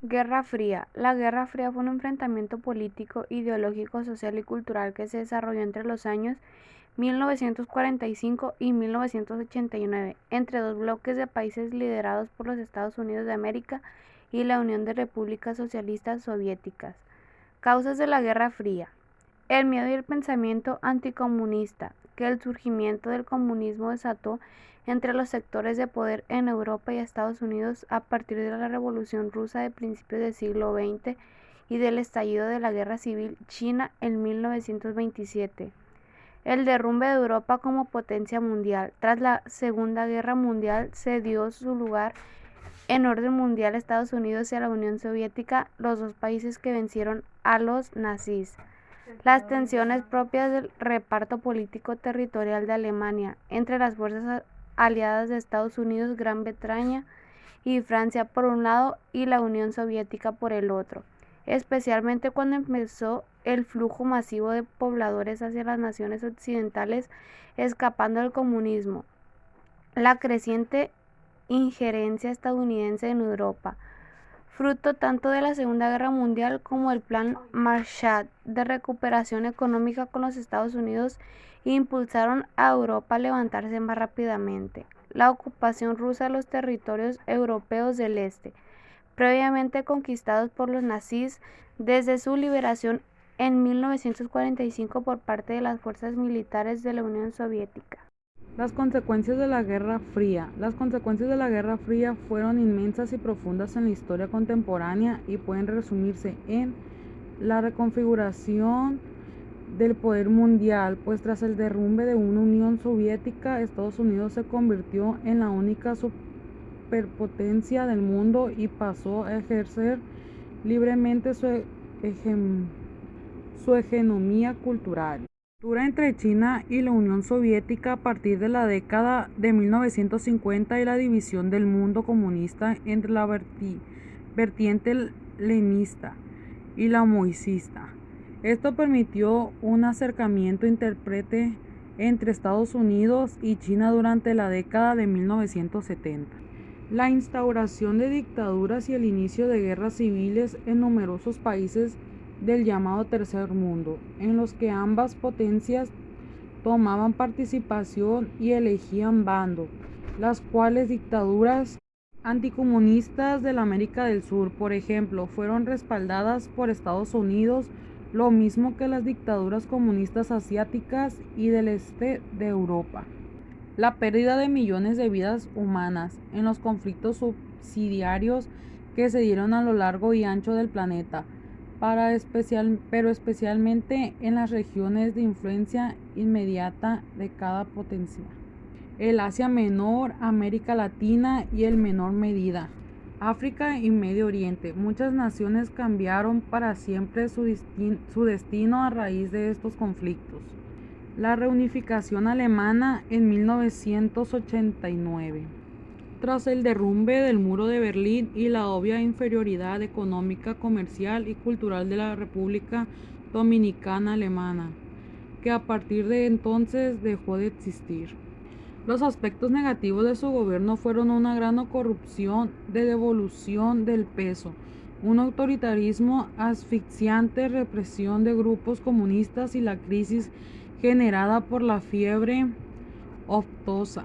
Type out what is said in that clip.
Guerra Fría. La Guerra Fría fue un enfrentamiento político, ideológico, social y cultural que se desarrolló entre los años 1945 y 1989 entre dos bloques de países liderados por los Estados Unidos de América y la Unión de Repúblicas Socialistas Soviéticas. Causas de la Guerra Fría. El miedo y el pensamiento anticomunista que el surgimiento del comunismo desató entre los sectores de poder en Europa y Estados Unidos a partir de la Revolución Rusa de principios del siglo XX y del estallido de la Guerra Civil China en 1927. El derrumbe de Europa como potencia mundial. Tras la Segunda Guerra Mundial se dio su lugar en orden mundial a Estados Unidos y a la Unión Soviética, los dos países que vencieron a los nazis. Las tensiones propias del reparto político territorial de Alemania entre las fuerzas aliadas de Estados Unidos, Gran Bretaña y Francia por un lado y la Unión Soviética por el otro, especialmente cuando empezó el flujo masivo de pobladores hacia las naciones occidentales escapando del comunismo. La creciente injerencia estadounidense en Europa, fruto tanto de la Segunda Guerra Mundial como el Plan Marshall de recuperación económica con los Estados Unidos, impulsaron a Europa a levantarse más rápidamente. La ocupación rusa de los territorios europeos del este, previamente conquistados por los nazis desde su liberación en 1945 por parte de las fuerzas militares de la Unión Soviética. Las consecuencias de la Guerra Fría. Las consecuencias de la Guerra Fría fueron inmensas y profundas en la historia contemporánea y pueden resumirse en la reconfiguración del poder mundial, pues tras el derrumbe de una Unión Soviética, Estados Unidos se convirtió en la única superpotencia del mundo y pasó a ejercer libremente su hegemonía cultural. Entre China y la Unión Soviética a partir de la década de 1950 y la división del mundo comunista entre la vertiente leninista y la maoísta. Esto permitió un acercamiento intérprete entre Estados Unidos y China durante la década de 1970. La instauración de dictaduras y el inicio de guerras civiles en numerosos países del llamado Tercer Mundo, en los que ambas potencias tomaban participación y elegían bando, las cuales dictaduras anticomunistas de la América del Sur, por ejemplo, fueron respaldadas por Estados Unidos, lo mismo que las dictaduras comunistas asiáticas y del este de Europa. La pérdida de millones de vidas humanas en los conflictos subsidiarios que se dieron a lo largo y ancho del planeta, pero especialmente en las regiones de influencia inmediata de cada potencia. El Asia Menor, América Latina y en menor medida África y Medio Oriente. Muchas naciones cambiaron para siempre su destino a raíz de estos conflictos. La reunificación alemana en 1989. Tras el derrumbe del muro de Berlín y la obvia inferioridad económica, comercial y cultural de la República Dominicana Alemana, que a partir de entonces dejó de existir. Los aspectos negativos de su gobierno fueron una gran corrupción de devolución del peso, un autoritarismo asfixiante, represión de grupos comunistas y la crisis generada por la fiebre aftosa.